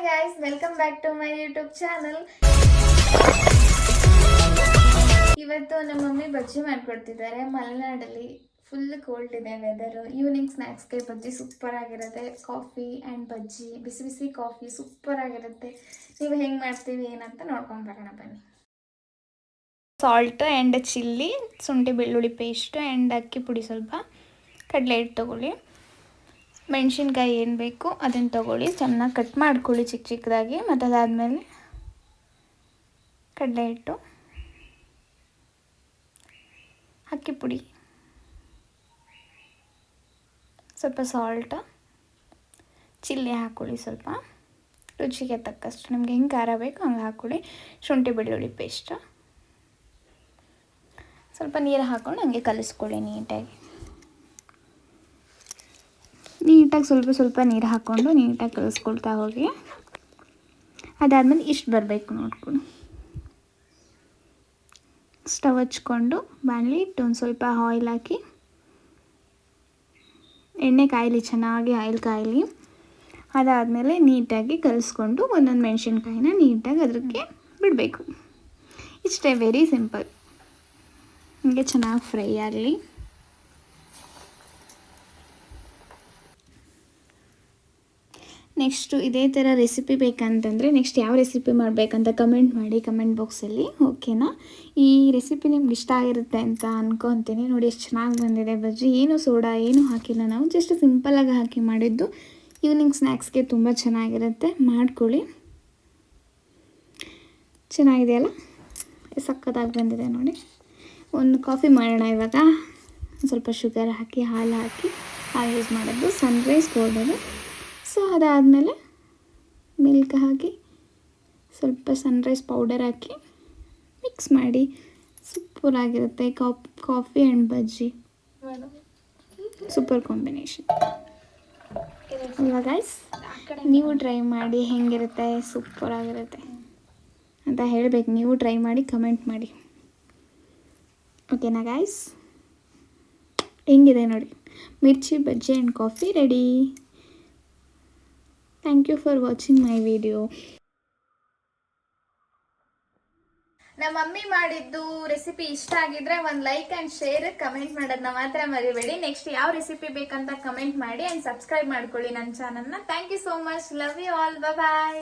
guys, welcome back to my YouTube channel. ಇವತ್ತು ನಮ್ಮ mummy bajji ಮಾಡ್ಕೊಡ್ತಿದ್ದಾರೆ. ಮಲೆನಾಡಲ್ಲಿ ಫುಲ್ ಕೋಲ್ಡ್ ಇದೆ ವೆದರ್. ಈವ್ನಿಂಗ್ ಸ್ನ್ಯಾಕ್ಸ್ಗೆ ಬಜ್ಜಿ ಸೂಪರ್ ಆಗಿರುತ್ತೆ. ಕಾಫಿ ಆ್ಯಂಡ್ ಬಜ್ಜಿ, ಬಿಸಿ ಬಿಸಿ ಕಾಫಿ ಸೂಪರ್ ಆಗಿರುತ್ತೆ. ನೀವು ಹೆಂಗೆ ಮಾಡ್ತೀವಿ ಏನಂತ ನೋಡ್ಕೊಂಡು ಬರೋಣ ಬನ್ನಿ. ಸಾಲ್ಟ್ ಆ್ಯಂಡ್ ಚಿಲ್ಲಿ, ಶುಂಠಿ ಬೆಳ್ಳುಳ್ಳಿ ಪೇಸ್ಟ್ ಆ್ಯಂಡ್ ಅಕ್ಕಿ ಪುಡಿ, ಸ್ವಲ್ಪ ಕಡಲೆ ಹಿಟ್ಟು ತೊಗೊಳ್ಳಿ, ಮೆಣಸಿನ್ಕಾಯಿ ಏನು ಬೇಕು ಅದನ್ನು ತೊಗೊಳ್ಳಿ, ಚೆನ್ನಾಗಿ ಕಟ್ ಮಾಡ್ಕೊಳ್ಳಿ ಚಿಕ್ಕ ಚಿಕ್ಕದಾಗಿ. ಮತ್ತು ಅದಾದಮೇಲೆ ಕಡಲೆ ಹಿಟ್ಟು, ಅಕ್ಕಿ ಪುಡಿ, ಸ್ವಲ್ಪ ಸಾಲ್ಟ್, ಚಿಲ್ಲಿ ಹಾಕ್ಕೊಳ್ಳಿ, ಸ್ವಲ್ಪ ರುಚಿಗೆ ತಕ್ಕಷ್ಟು ನಿಮ್ಗೆ ಹೆಂಗೆ ಖಾರ ಬೇಕು ಹಂಗೆ ಹಾಕ್ಕೊಳ್ಳಿ. ಶುಂಠಿ ಬೆಳ್ಳುಳ್ಳಿ ಪೇಸ್ಟ್, ಸ್ವಲ್ಪ ನೀರು ಹಾಕ್ಕೊಂಡು ಹಂಗೆ ಕಲಿಸ್ಕೊಳ್ಳಿ ನೀಟಾಗಿ. ಸ್ವಲ್ಪ ನೀರು ಹಾಕ್ಕೊಂಡು ನೀಟಾಗಿ ಕಲಿಸ್ಕೊಳ್ತಾ ಹೋಗಿ. ಅದಾದಮೇಲೆ ಇಷ್ಟು ಬರಬೇಕು ನೋಡ್ಕೊಂಡು ಸ್ಟವ್ ಹಚ್ಕೊಂಡು ಬಾಣಲಿ ಇಟ್ಟು ಒಂದು ಸ್ವಲ್ಪ ಆಯಿಲ್ ಹಾಕಿ, ಎಣ್ಣೆ ಕಾಯಲಿ, ಚೆನ್ನಾಗಿ ಆಯಿಲ್ ಕಾಯಲಿ. ಅದಾದಮೇಲೆ ನೀಟಾಗಿ ಕಲಿಸ್ಕೊಂಡು ಒಂದೊಂದು ಮೆಣಸಿನ್ಕಾಯಿನ ನೀಟಾಗಿ ಅದಕ್ಕೆ ಬಿಡಬೇಕು. ಇಷ್ಟೇ, ವೆರಿ ಸಿಂಪಲ್. ಹೀಗೆ ಚೆನ್ನಾಗಿ ಫ್ರೈ ಆಗಲಿ. ನೆಕ್ಸ್ಟು ಇದೇ ಥರ ರೆಸಿಪಿ ಬೇಕಂತಂದರೆ ನೆಕ್ಸ್ಟ್ ಯಾವ ರೆಸಿಪಿ ಮಾಡಬೇಕಂತ ಕಮೆಂಟ್ ಮಾಡಿ ಕಮೆಂಟ್ ಬಾಕ್ಸಲ್ಲಿ, ಓಕೆನಾ? ಈ ರೆಸಿಪಿ ನಿಮ್ಗೆ ಇಷ್ಟ ಆಗಿರುತ್ತೆ ಅಂತ ಅಂದ್ಕೊತೀನಿ. ನೋಡಿ ಎಷ್ಟು ಚೆನ್ನಾಗಿ ಬಂದಿದೆ ಬಜ್ಜಿ. ಏನು ಸೋಡಾ ಏನು ಹಾಕಿಲ್ಲ, ನಾವು ಜಸ್ಟ್ ಸಿಂಪಲಾಗಿ ಹಾಕಿ ಮಾಡಿದ್ದು. ಈವ್ನಿಂಗ್ ಸ್ನ್ಯಾಕ್ಸ್ಗೆ ತುಂಬ ಚೆನ್ನಾಗಿರುತ್ತೆ, ಮಾಡ್ಕೊಳ್ಳಿ. ಚೆನ್ನಾಗಿದೆಯಲ್ಲ, ಸಖತ್ತಾಗಿ ಬಂದಿದೆ ನೋಡಿ. ಒಂದು ಕಾಫಿ ಮಾಡೋಣ ಇವಾಗ. ಸ್ವಲ್ಪ ಶುಗರ್ ಹಾಕಿ, ಹಾಲು ಹಾಕಿ, ಹಾಲು ಯೂಸ್ ಮಾಡೋದು ಸನ್ರೈಸ್ ಪೌಡರು. ಸೊ ಅದಾದಮೇಲೆ ಮಿಲ್ಕ್ ಹಾಕಿ, ಸ್ವಲ್ಪ ಸನ್ರೈಸ್ ಪೌಡರ್ ಹಾಕಿ ಮಿಕ್ಸ್ ಮಾಡಿ, ಸೂಪರಾಗಿರುತ್ತೆ. Coffee and bajji super combination ಅಲ್ವಾ ಗೈಸ್? ನೀವು ಟ್ರೈ ಮಾಡಿ, ಹೆಂಗಿರುತ್ತೆ, ಸೂಪರಾಗಿರುತ್ತೆ ಅಂತ ಹೇಳಬೇಕು. ನೀವು ಟ್ರೈ ಮಾಡಿ ಕಮೆಂಟ್ ಮಾಡಿ, ಓಕೆನಾ ಗೈಸ್? ಹೆಂಗಿದೆ ನೋಡಿ, mirchi bajji and coffee ready. Thank you for watching my video. ನಮ್ಮ ಮಮ್ಮಿ ಮಾಡಿದ್ದು ರೆಸಿಪಿ ಇಷ್ಟ ಆಗಿದ್ರೆ ಒಂದು ಲೈಕ್ ಆ್ಯಂಡ್ ಶೇರ್, ಕಮೆಂಟ್ ಮಾಡೋದನ್ನ ಮಾತ್ರ ಮರಿಬೇಡಿ. ನೆಕ್ಸ್ಟ್ ಯಾವ ರೆಸಿಪಿ ಬೇಕಂತ ಕಮೆಂಟ್ ಮಾಡಿ ಆ್ಯಂಡ್ ಸಬ್ಸ್ಕ್ರೈಬ್ ಮಾಡ್ಕೊಳ್ಳಿ ನನ್ನ ಚಾನಲ್ನ. Thank you so much. Love you all. Bye.